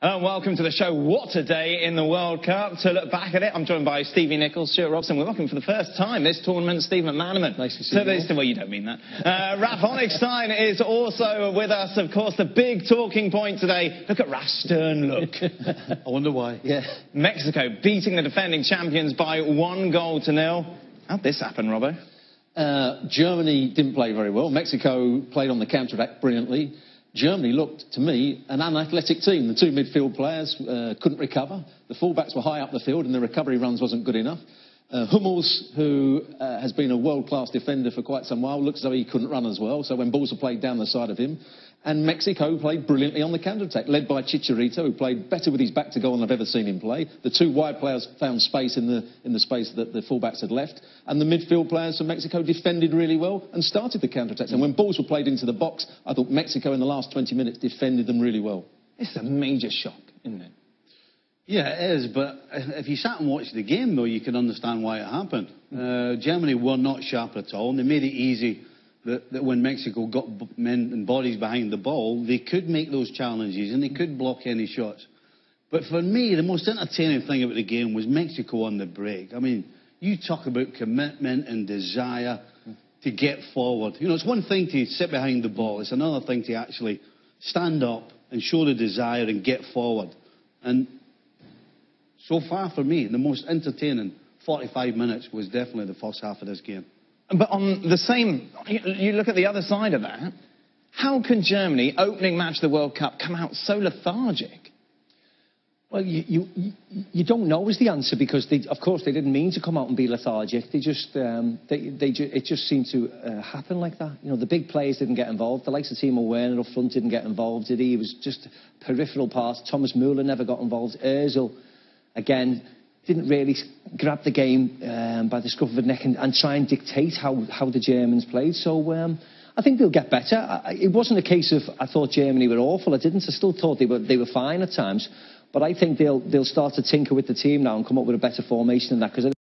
Hello and welcome to the show What a Day in the World Cup. To look back at it, I'm joined by Stevie Nichols, Stuart Robson. We're welcome for the first time this tournament, Stephen McManaman. Nice to see you. Well, you don't mean that. Raf Honigstein is also with us. Of course, the big talking point today. Look at Raf's stern look. I wonder why. Yeah. Mexico beating the defending champions by 1-0. How'd this happen, Robbo? Germany didn't play very well. Mexico played on the counter-attack brilliantly. Germany looked, to me, an unathletic team. The two midfield players couldn't recover. The fullbacks were high up the field and the recovery runs wasn't good enough. Hummels, who has been a world-class defender for quite some while, looks as though he couldn't run as well. So when balls were played down the side of him. And Mexico played brilliantly on the counter-attack, led by Chicharito, who played better with his back to goal than I've ever seen him play. The two wide players found space in the space that the fullbacks had left. And the midfield players from Mexico defended really well and started the counter-attacks. And when balls were played into the box, I thought Mexico in the last 20 minutes defended them really well. It's a major shock, isn't it? Yeah, it is, but if you sat and watched the game, though, you can understand why it happened. Germany were not sharp at all, and they made it easy that when Mexico got men and bodies behind the ball, they could make those challenges and they could block any shots. But for me, the most entertaining thing about the game was Mexico on the break. I mean, you talk about commitment and desire to get forward. You know, it's one thing to sit behind the ball. It's another thing to actually stand up and show the desire and get forward. And so far for me, the most entertaining 45 minutes was definitely the first half of this game. But on the same, you look at the other side of that, how can Germany, opening match of the World Cup, come out so lethargic? Well, you don't know is the answer, because of course they didn't mean to come out and be lethargic. They just it just seemed to happen like that. You know, the big players didn't get involved. The likes of Timo Werner up front didn't get involved, did he? It was just peripheral parts. Thomas Müller never got involved. Özil, again, didn't really grab the game by the scruff of the neck and try and dictate how the Germans played. So I think they'll get better. It wasn't a case of I thought Germany were awful. I didn't. I still thought they were fine at times. But I think they'll start to tinker with the team now and come up with a better formation than that, because I'm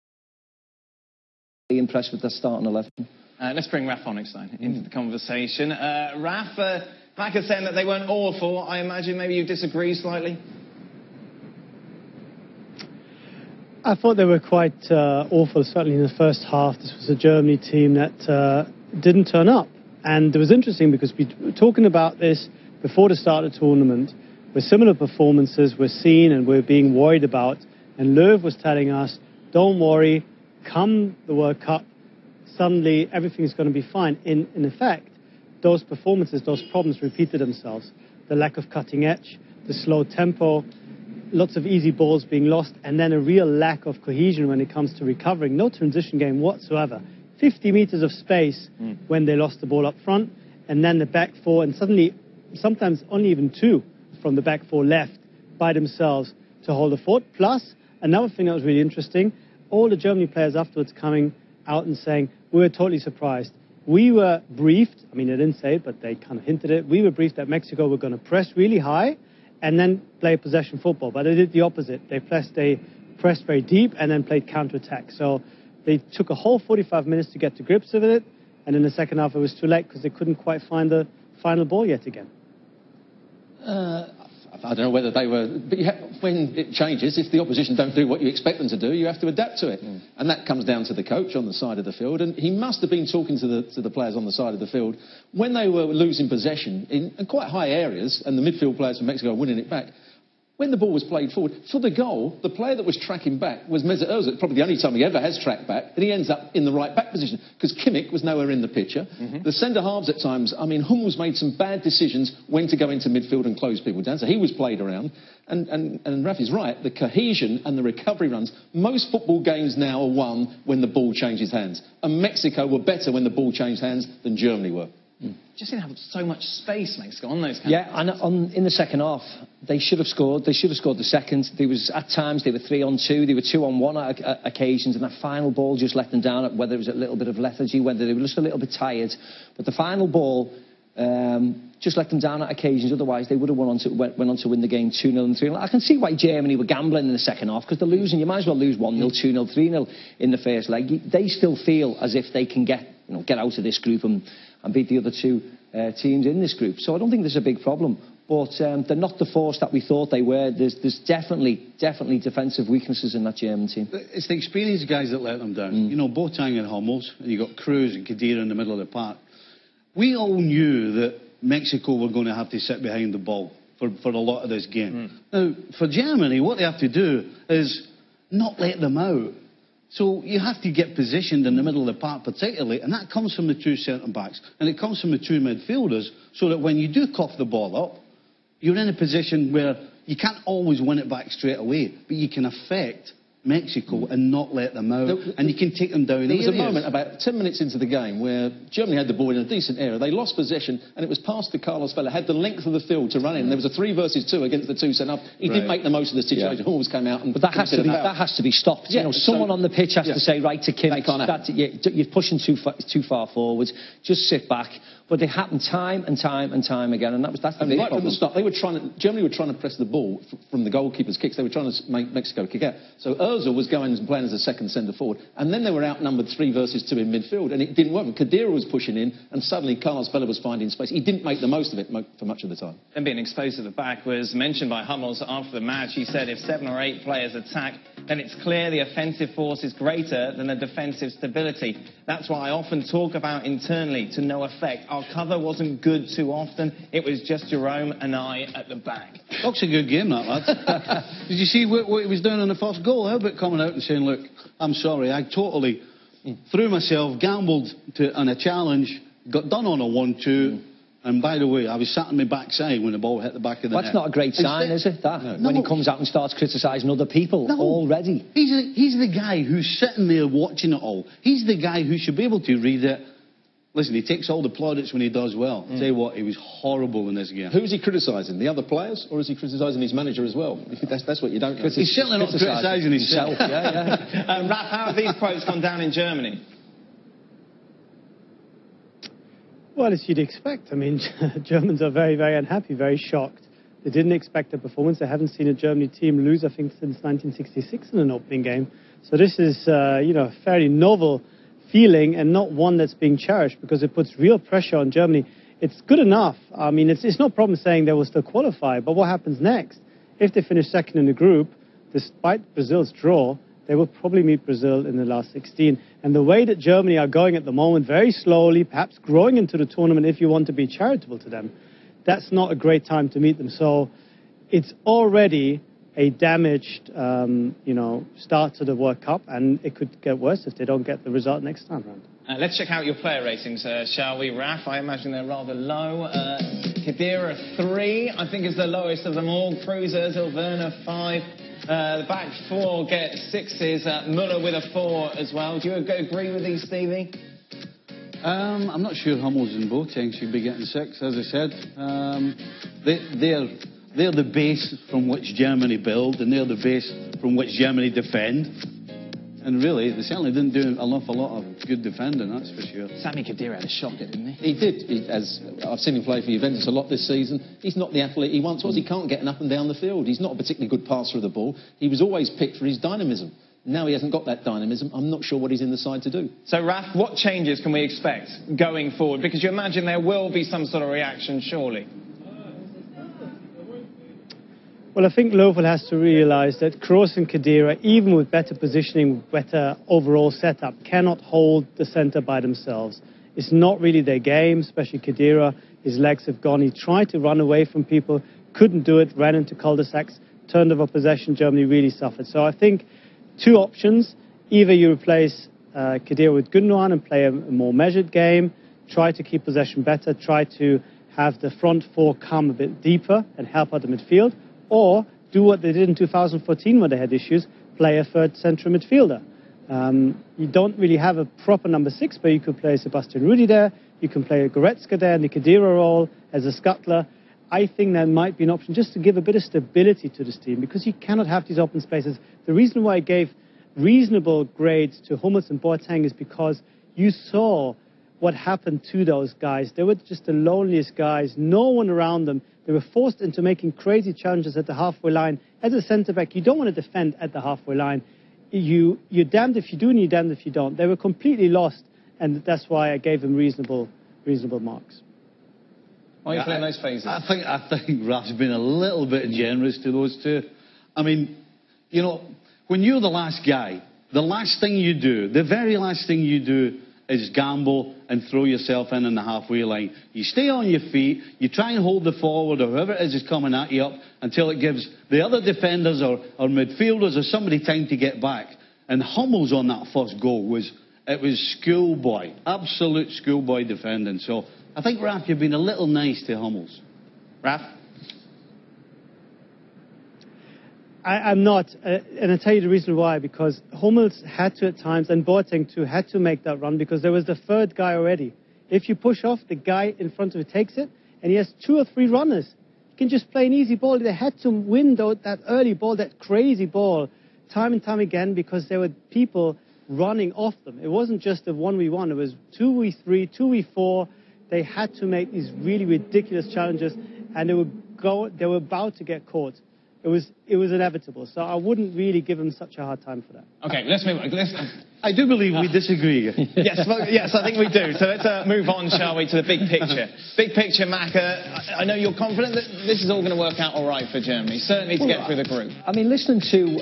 really impressed with their starting 11. Let's bring Raf Honigstein into the conversation. Raf, like I said, that they weren't awful. I imagine maybe you disagree slightly. I thought they were quite awful, certainly in the first half. This was a Germany team that didn't turn up. And it was interesting because we were talking about this before the start of the tournament, where similar performances were seen and we're being worried about. And Löw was telling us, don't worry, come the World Cup, suddenly everything's going to be fine. In effect, those performances, those problems repeated themselves. The lack of cutting edge, the slow tempo, lots of easy balls being lost, and then a real lack of cohesion when it comes to recovering. No transition game whatsoever. 50 meters of space when they lost the ball up front, and then the back four, and suddenly, sometimes only even two from the back four left by themselves to hold the fort. Plus, another thing that was really interesting, all the Germany players afterwards coming out and saying, we were totally surprised. We were briefed, I mean, they didn't say it, but they kind of hinted it, we were briefed that Mexico were going to press really high and then play possession football. But they did the opposite. They pressed very deep and then played counter-attack. So they took a whole 45 minutes to get to grips with it, and in the second half it was too late because they couldn't quite find the final ball yet again. I don't know whether they were... But when it changes, if the opposition don't do what you expect them to do, you have to adapt to it. And that comes down to the coach on the side of the field. And he must have been talking to the players on the side of the field when they were losing possession in quite high areas, and the midfield players from Mexico were winning it back. When the ball was played forward, for the goal, the player that was tracking back was Mesut Ozil. Probably the only time he ever has tracked back, and he ends up in the right back position because Kimmich was nowhere in the picture. The centre-halves at times, I mean, Hummels made some bad decisions when to go into midfield and close people down, so he was played around. And Rafi's right, the cohesion and the recovery runs, most football games now are won when the ball changes hands. And Mexico were better when the ball changed hands than Germany were. Just didn't have so much space, Mexico, on those kind Yeah, and in the second half, they should have scored. They should have scored the second. There was, at times, they were 3-on-2. They were 2-on-1 at occasions, and that final ball just let them down, whether it was a little bit of lethargy, whether they were just a little bit tired. But the final ball just let them down at occasions. Otherwise, they would have went on to win the game 2-0 and 3-0. I can see why Germany were gambling in the second half, because they're losing. You might as well lose 1-0, 2-0, 3-0 in the first leg. They still feel as if they can get out of this group and beat the other two teams in this group. So I don't think there's a big problem. but they're not the force that we thought they were. There's definitely defensive weaknesses in that German team. It's the experienced guys that let them down. You know, Boateng and Hummels, and you got Cruz and Khedira in the middle of the park. We all knew that Mexico were going to have to sit behind the ball for a lot of this game. Now, for Germany, what they have to do is not let them out. So you have to get positioned in the middle of the park particularly, and that comes from the two centre-backs, and it comes from the two midfielders, so that when you do cough the ball up, you're in a position where you can't always win it back straight away, but you can affect Mexico and not let them out, and you can take them down. There was a moment about 10 minutes into the game where Germany had the ball in a decent area. They lost possession, and it was past to Carlos Vela, had the length of the field to run in. There was a 3 versus 2 against the 2 centre. He didn't make the most of the situation. Always came out, and but that has to be stopped. Yeah, you know, someone on the pitch has to say, right to Kimmich, you're pushing too far forwards. Just sit back. But they happen time and time again, and that's the big right problem. From the start, Germany were trying to press the ball from the goalkeeper's kicks. They were trying to make Mexico kick out. So Ozil was going and playing as a second centre forward, and then they were outnumbered 3 versus 2 in midfield, and it didn't work. Khedira was pushing in, and suddenly Carlos Vela was finding space. He didn't make the most of it for much of the time. And being exposed to the back was mentioned by Hummels after the match. He said if 7 or 8 players attack, then it's clear the offensive force is greater than the defensive stability. That's what I often talk about internally, to no effect. Our cover wasn't good too often. It was just Jerome and I at the back. That's a good game, that, lad. Did you see what he was doing on the first goal? How about coming out and saying, look, I'm sorry, I totally threw myself, gambled on a challenge, got done on a 1-2, and by the way, I was sat on my backside when the ball hit the back of the net. That's not a great sign, is it? When he comes out and starts criticising other people already. He's the guy who's sitting there watching it all. He's the guy who should be able to read it. Listen, he takes all the plaudits when he does well. Tell you what, he was horrible in this game. Who's he criticising? The other players, or is he criticising his manager as well? That's what you don't. He's certainly not criticising himself. Raf, how have these quotes gone down in Germany? Well, as you'd expect. I mean, Germans are very, very unhappy, very shocked. They didn't expect the performance. They haven't seen a Germany team lose, I think, since 1966 in an opening game. So this is, a fairly novel feeling, and not one that's being cherished, because it puts real pressure on Germany. It's good enough. I mean, it's no problem saying they will still qualify, but what happens next? If they finish second in the group, despite Brazil's draw, they will probably meet Brazil in the last 16. And the way that Germany are going at the moment, very slowly, perhaps growing into the tournament if you want to be charitable to them, that's not a great time to meet them. So it's already a damaged, start to the World Cup, and it could get worse if they don't get the result next time round. Let's check out your player ratings, shall we, Raf? I imagine they're rather low. Khedira 3, I think, is the lowest of them all. Cruz, Ozil, Werner 5. The back 4 get 6s. Muller with a 4 as well. Do you agree with these, Stevie? I'm not sure Hummels and Boateng should be getting 6, as I said. They're the base from which Germany build, and they're the base from which Germany defend. And really, they certainly didn't do an awful lot of good defending, that's for sure. Sami Khedira had a shocker, didn't he? He did. As I've seen him play for Juventus a lot this season, he's not the athlete he once was. He can't get up and down the field. He's not a particularly good passer of the ball. He was always picked for his dynamism. Now he hasn't got that dynamism. I'm not sure what he's in the side to do. So, Raf, what changes can we expect going forward? Because you imagine there will be some sort of reaction, surely. Well, I think Löw has to realise that Kroos and Khedira, even with better positioning, better overall setup, cannot hold the centre by themselves. It's not really their game, especially Khedira. His legs have gone. He tried to run away from people, couldn't do it, ran into cul-de-sacs, turned over possession. Germany really suffered. So I think 2 options. Either you replace Khedira with Gundogan and play a more measured game, try to keep possession better, try to have the front 4 come a bit deeper and help out the midfield, or do what they did in 2014 when they had issues, play a third central midfielder. You don't really have a proper number 6, but you could play Sebastian Rudi there, you can play Goretzka there in the Khedira role as a scuttler. I think that might be an option just to give a bit of stability to this team, because you cannot have these open spaces. The reason why I gave reasonable grades to Hummels and Boateng is because you saw what happened to those guys. They were just the loneliest guys, no one around them. They were forced into making crazy challenges at the halfway line. As a centre-back, you don't want to defend at the halfway line. You're damned if you do and you're damned if you don't. They were completely lost, and that's why I gave them reasonable marks. Why are you playing those phases? I think Raf's been a little bit generous to those two. I mean, you know, when you're the last guy, the last thing you do, the very last thing you do is gamble and throw yourself in the halfway line. You stay on your feet, you try and hold the forward or whoever it is coming at you up until it gives the other defenders or midfielders or somebody time to get back. And Hummels on that first goal was schoolboy, absolute schoolboy defending. So I think, Raf, you've been a little nice to Hummels. Raf? I'm not, and I'll tell you the reason why, because Hummels had to at times, and Boateng too, had to make that run because there was the third guy already. If you push off, the guy in front of it takes it, and he has 2 or 3 runners. He can just play an easy ball. They had to win that early ball, that crazy ball, time and time again, because there were people running off them. It wasn't just a 1v1, it was 2v3, 2v4. They had to make these really ridiculous challenges, and they were about to get caught. It was inevitable, so I wouldn't really give him such a hard time for that. Okay, let's move on. I do believe we disagree. Yes, I think we do. So let's move on, shall we, to the big picture. Big picture, Macca. I know you're confident that this is all going to work out all right for Germany, certainly to get through the group. I mean, listening to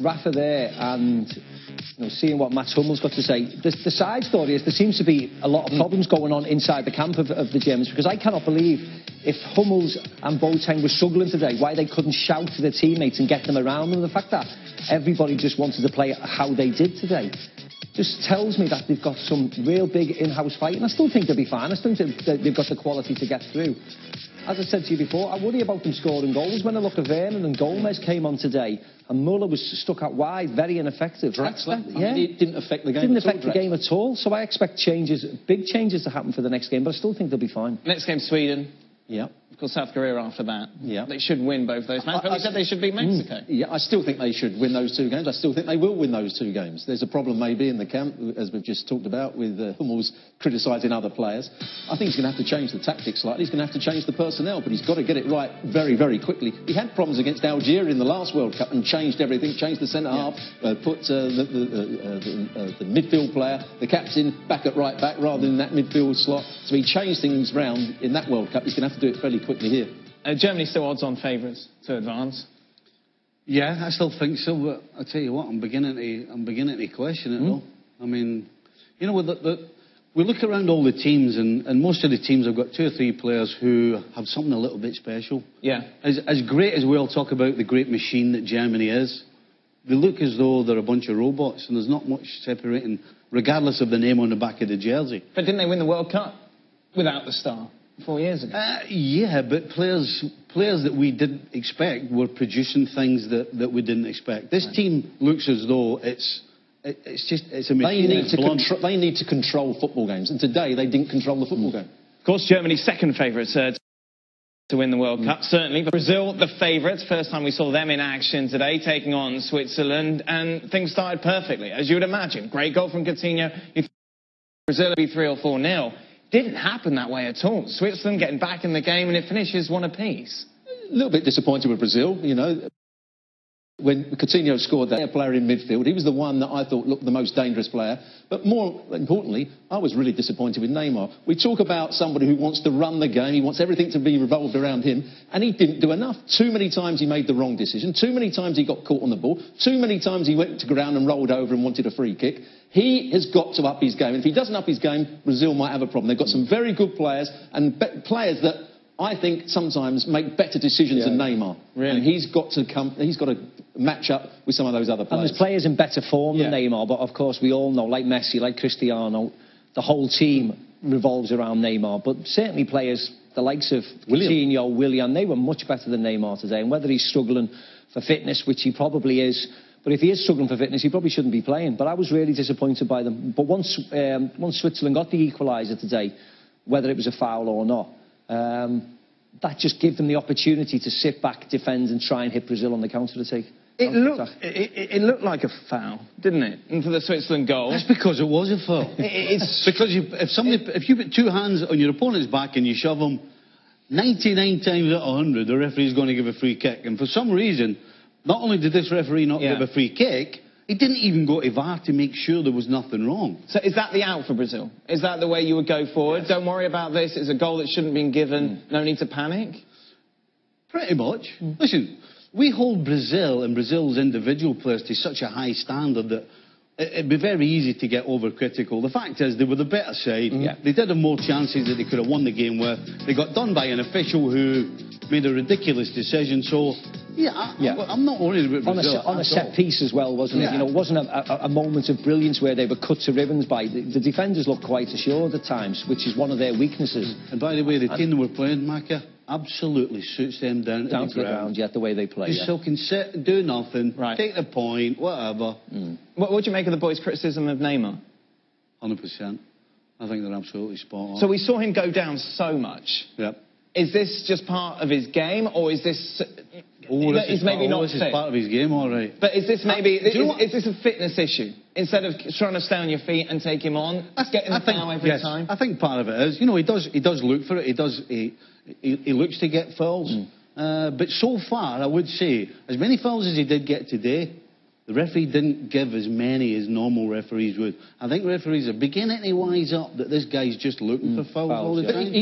Rafa there and seeing what Mats Hummels got to say, the side story is there seems to be a lot of problems going on inside the camp of the Germans, because I cannot believe if Hummels and Boateng were struggling today, why they couldn't shout to their teammates and get them around them. The fact that everybody just wanted to play how they did today just tells me that they've got some real big in-house fighting. I still think they'll be fine. I still think they've got the quality to get through. As I said to you before, I worry about them scoring goals. When I look at Werner and Gomez came on today, and Muller was stuck out wide, very ineffective. Draxler, it didn't affect the game. Didn't affect the game at all. So I expect changes, big changes to happen for the next game, but I still think they'll be fine. Next game, Sweden. Yeah. Of course, South Korea after that. Yeah. They should win both those matches. But we said they should beat Mexico. Yeah, I still think they should win those 2 games. I still think they will win those 2 games. There's a problem maybe in the camp, as we've just talked about, with Hummels criticising other players. I think he's going to have to change the tactics slightly. He's going to have to change the personnel, but he's got to get it right very, very quickly. He had problems against Algeria in the last World Cup and changed everything, changed the centre-half, put the midfield player, the captain, back at right back rather than that midfield slot. So he changed things round in that World Cup. He's going to have to do it fairly quickly here. Germany still odds-on favourites to advance. Yeah, I still think so. But I tell you what, I'm beginning to question it all. I mean, you know, we look around all the teams, and most of the teams have got 2 or 3 players who have something a little bit special. Yeah. As great as we all talk about the great machine that Germany is, they look as though they're a bunch of robots, and there's not much separating, regardless of the name on the back of the jersey. But didn't they win the World Cup without the star 4 years ago? Yeah, but players that we didn't expect were producing things that we didn't expect. This team looks as though it's a machine. They need to control football games, and today they didn't control the football game. Of course, Germany's second favourites to win the World Cup, certainly. But Brazil, the favourites. First time we saw them in action today, taking on Switzerland, and things started perfectly, as you would imagine. Great goal from Coutinho. Brazil would be 3 or 4-0. Didn't happen that way at all. Switzerland getting back in the game, and it finishes 1 apiece. A little bit disappointed with Brazil, you know. When Coutinho scored, that player in midfield, he was the one that I thought looked the most dangerous player. But more importantly, I was really disappointed with Neymar. We talk about somebody who wants to run the game, he wants everything to be revolved around him, and he didn't do enough. Too many times he made the wrong decision, too many times he got caught on the ball, too many times he went to ground and rolled over and wanted a free kick. He has got to up his game, and if he doesn't up his game, Brazil might have a problem. They've got some very good players, and players that I think sometimes make better decisions than Neymar. Really? And he's got to match up with some of those other players. And there's players in better form than Neymar, but of course we all know, like Messi, like Cristiano, the whole team revolves around Neymar. But certainly players, the likes of Coutinho, Willian, they were much better than Neymar today. And whether he's struggling for fitness, which he probably is, but if he is struggling for fitness, he probably shouldn't be playing. But I was really disappointed by them. But once Switzerland got the equaliser today, whether it was a foul or not, that just gave them the opportunity to sit back, defend, and try and hit Brazil on the counter-attack. It looked like a foul, didn't it, into the Switzerland goal? That's because it was a foul. It's because if you put 2 hands on your opponent's back and you shove them, 99 times out of 100, the referee's going to give a free kick. And for some reason, not only did this referee not give a free kick, He didn't even go to VAR to make sure there was nothing wrong. So is that the out for Brazil? Is that the way you would go forward? Yes. Don't worry about this. It's a goal that shouldn't have been given. No need to panic? Pretty much. Listen, we hold Brazil and Brazil's individual players to such a high standard that it'd be very easy to get overcritical. The fact is, they were the better side. They did have more chances that they could have won the game with. They got done by an official who made a ridiculous decision. So, I'm not worried about Brazil. On a set piece as well, wasn't it? You know, it wasn't a moment of brilliance where they were cut to ribbons by... The defenders looked quite assured at times, which is one of their weaknesses. And by the way, the team they were playing, Macca, absolutely suits them down to the ground. The way they play. Just so can sit and do nothing, take the point, whatever. What do you make of the boys' criticism of Neymar? 100%. I think they're absolutely spot on. So we saw him go down so much. Yep. Is this just part of his game, or is this... This is part of his game, all right. But is this maybe... Is this a fitness issue? Instead of trying to stay on your feet and take him on, getting the foul every time? I think part of it is, you know, he does look for it. He looks to get fouls. But so far, I would say, as many fouls as he did get today, the referee didn't give as many as normal referees would. I think referees are beginning to wise up that this guy's just looking for fouls all the time.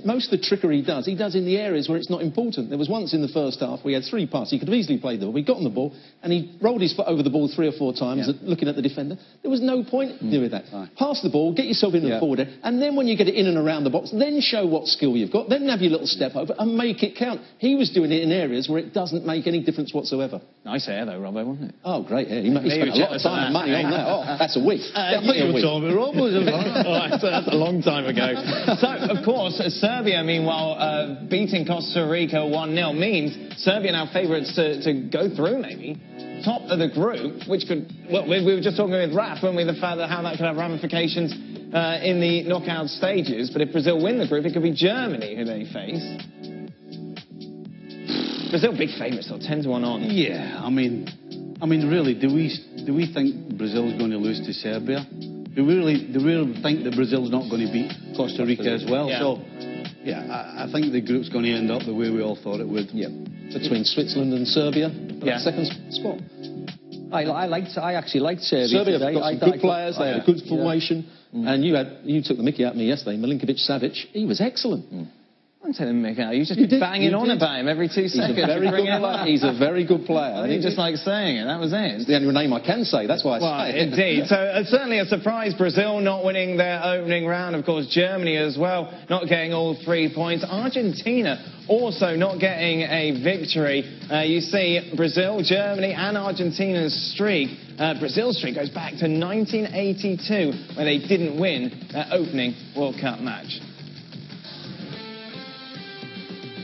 Most of the trickery he does in the areas where it's not important. There was once in the first half we had 3 passes. He could have easily played the ball. He got on the ball and he rolled his foot over the ball 3 or 4 times looking at the defender. There was no point doing that. Pass the ball, get yourself into the forward, and then when you get it in and around the box, then show what skill you've got, then have your little step over and make it count. He was doing it in areas where it doesn't make any difference whatsoever. Nice air though, Robbo, wasn't it? Oh, great hair. He spent a lot of time and money on that. Oh, that's a week. I thought you were talking about Robbo. That's a long time ago. So, of course, Serbia, meanwhile, beating Costa Rica 1-0 means Serbia now favourites to go through, maybe. Top of the group, which could... Well, we were just talking with Raf, weren't we, the fact that how that could have ramifications in the knockout stages. But if Brazil win the group, it could be Germany who they face. Brazil big favourites, though, 10-1 on. Yeah, I mean, really, do we think Brazil's going to lose to Serbia? Do we really think that Brazil's not going to beat Costa Rica as well? Yeah. So, I think the group's going to end up the way we all thought it would. Yeah, between Switzerland and Serbia, the second spot. I actually liked Serbia. Serbia have got some good players. They had a good formation, and you took the mickey out of me yesterday. Milinkovic-Savic, he was excellent. I'm telling Mick out. You just banging on about him every 2 seconds. He's a very good player. I think just like saying it. That was it. It's the only name I can say. That's why I say it. Indeed. So certainly a surprise. Brazil not winning their opening round. Of course, Germany as well, not getting all 3 points. Argentina also not getting a victory. You see Brazil, Germany and Argentina's streak. Brazil's streak goes back to 1982 when they didn't win their opening World Cup match.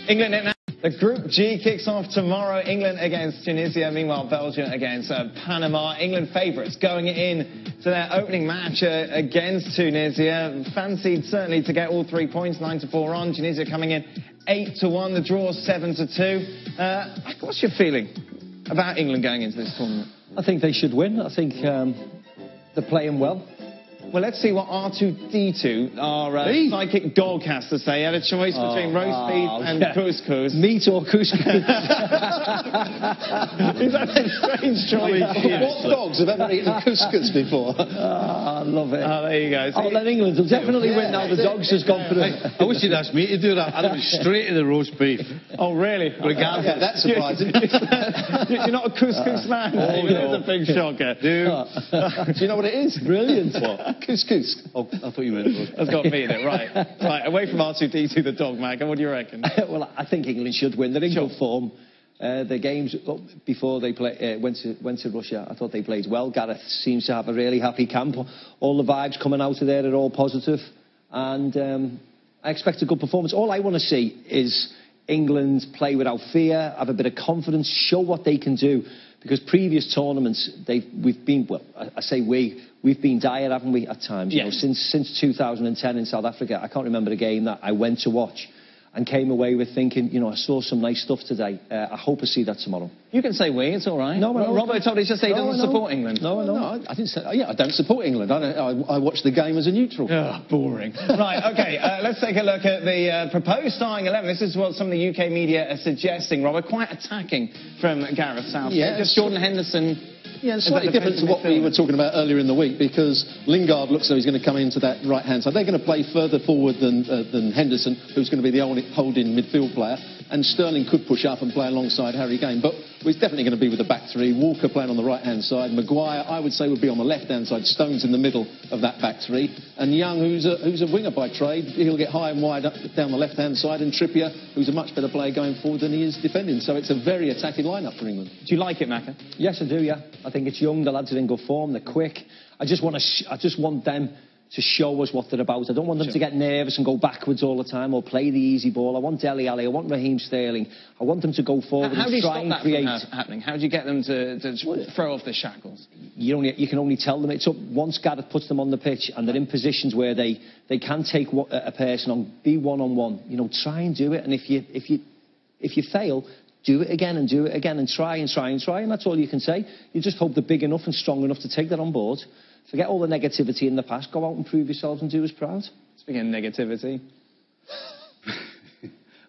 England now. The Group G kicks off tomorrow. England against Tunisia. Meanwhile, Belgium against Panama. England favourites going in to their opening match against Tunisia. Fancied certainly to get all 3 points, 9-4 on. Tunisia coming in 8-1. The draw 7-2. What's your feeling about England going into this tournament? I think they should win. I think they're playing well. Well, let's see what R2D2, our psychic dog, has to say. He had a choice between roast beef and couscous. Meat or couscous? That's a strange choice. What dogs have ever eaten couscous before? I love it. Oh, there you go. So then England will definitely win now. The dogs has gone for it. I wish you'd asked me to do that. I'd have been straight to the roast beef. Oh, really? Yeah, that's surprising. You're not a couscous man. It's a big shocker. Do you know what it is? Brilliant. What? Couscous. Oh, I thought you meant roast beef. That's got me in it, right. Right, away from R2D2, the dog, Mac. What do you reckon? Well, I think England should win. They're in good form. The games before they went to Russia, I thought they played well. Gareth seems to have a really happy camp. All the vibes coming out of there are all positive. And I expect a good performance. All I want to see is England play without fear, have a bit of confidence, show what they can do. Because previous tournaments, we've been dire, haven't we, at times? Yes. You know, since 2010 in South Africa, I can't remember a game that I went to watch and came away with thinking, you know, I saw some nice stuff today. I hope I see that tomorrow. You can say we, it's all right. No, Robbo told us just say he doesn't support England. No, I didn't say. Yeah, I don't support England. I watch the game as a neutral. Boring. Right, okay, let's take a look at the proposed starting 11. This is what some of the UK media are suggesting, Robbo. Quite attacking from Gareth Southgate. Yeah, just Jordan Henderson. Yeah, it's slightly different to what we were talking about earlier in the week, because Lingard looks like he's going to come into that right-hand side. They're going to play further forward than Henderson, who's going to be the only holding midfield player, and Sterling could push up and play alongside Harry Kane. But we're definitely going to be with the back three. Walker playing on the right-hand side. Maguire, I would say, would be on the left-hand side. Stones in the middle of that back three. And Young, who's a winger by trade, he'll get high and wide up down the left-hand side. And Trippier, who's a much better player going forward than he is defending. So it's a very attacking lineup for England. Do you like it, Macca? Yes, I do, yeah. I think it's young, the lads are in good form, they're quick. I just want them to show us what they're about. I don't want them to get nervous and go backwards all the time or play the easy ball. I want Dele Alli, I want Raheem Sterling. I want them to go forward and try and create. How do you stop that from happening? How do you get them to throw off the shackles? You can only tell them. It's up once Gareth puts them on the pitch and they're in positions where they can take a person on, be one-on-one. You know, try and do it. And if you fail, do it again and do it again and try and try and try, and that's all you can say. You just hope they're big enough and strong enough to take that on board. Forget all the negativity in the past. Go out and prove yourselves and do us proud. Speaking of negativity.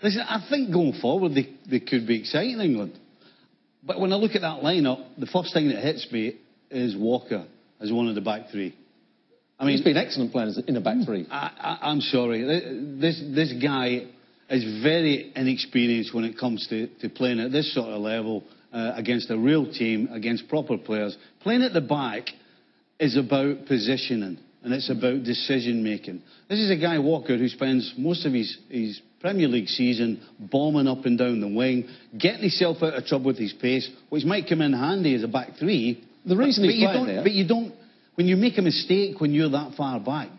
Listen, I think going forward they could be exciting, England. But when I look at that lineup, the first thing that hits me is Walker as one of the back three. I mean, he's been excellent players in a back three. I'm sorry. This guy is very inexperienced when it comes to playing at this sort of level against a real team, against proper players. Playing at the back is about positioning and it's about decision making. This is a guy, Walker, who spends most of his Premier League season bombing up and down the wing, getting himself out of trouble with his pace, which might come in handy as a back three. The reason he's playing there... But you don't... When you make a mistake when you're that far back...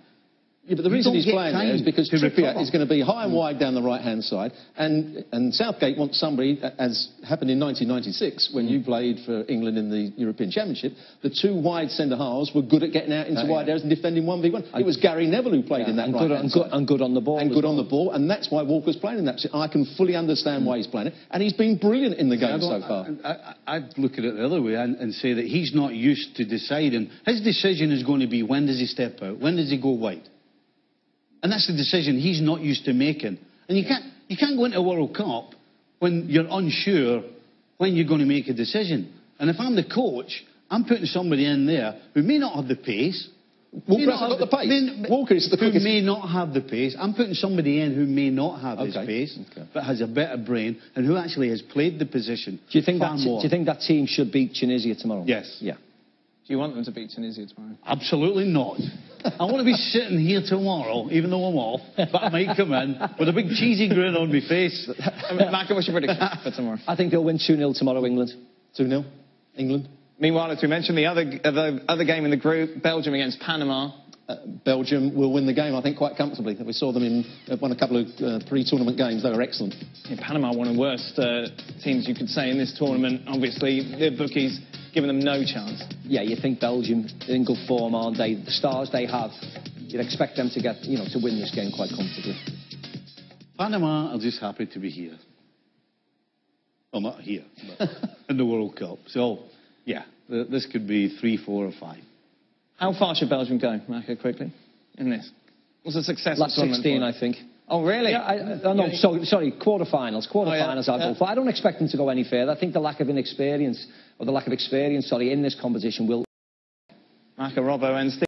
Yeah, but the reason he's playing there is because Trippier is going to be high and wide down the right-hand side, and Southgate wants somebody, as happened in 1996 when you played for England in the European Championship, the two wide centre-halves were good at getting out into wide areas and defending 1v1. It was Gary Neville who played in that right-hand side. And good on the ball. And good on the ball, and that's why Walker's playing in that position. I can fully understand why he's playing it, and he's been brilliant in the game so far. I'd look at it the other way and say that he's not used to deciding. His decision is going to be, when does he step out? When does he go wide? And that's the decision he's not used to making. And you can't go into a World Cup when you're unsure when you're going to make a decision. And if I'm the coach, I'm putting somebody in there who may not have the pace. Walker hasn't got the pace. Walker is the quickest. Who may not have the pace. I'm putting somebody in who may not have his pace, but has a better brain and who actually has played the position. Do you think that team should beat Tunisia tomorrow? Yes. Yeah. Do you want them to beat Tunisia tomorrow? Absolutely not. I want to be sitting here tomorrow, even though I'm off, but I might come in with a big cheesy grin on my face. Macca, what's your prediction for tomorrow? I think they'll win 2-0 tomorrow, England. 2-0, England. Meanwhile, as we mentioned, the other game in the group, Belgium against Panama. Belgium will win the game, I think, quite comfortably. We saw them won a couple of pre-tournament games. They were excellent. Yeah, Panama, one of the worst teams you could say in this tournament. Obviously, the bookies giving them no chance. Yeah, you think Belgium in good form, aren't they? The stars they have, you'd expect them to get, to win this game quite comfortably. Panama are just happy to be here. Well, not here, but in the World Cup. So, yeah, this could be 3, 4 or 5. How far should Belgium go, Macca, quickly, in this? What's a successful last 16, I think. Oh, really? Yeah, sorry, quarterfinals. Quarterfinals I'll go for. I don't expect them to go any further. I think the lack of experience in this competition will... Macca, Robbo and Steve.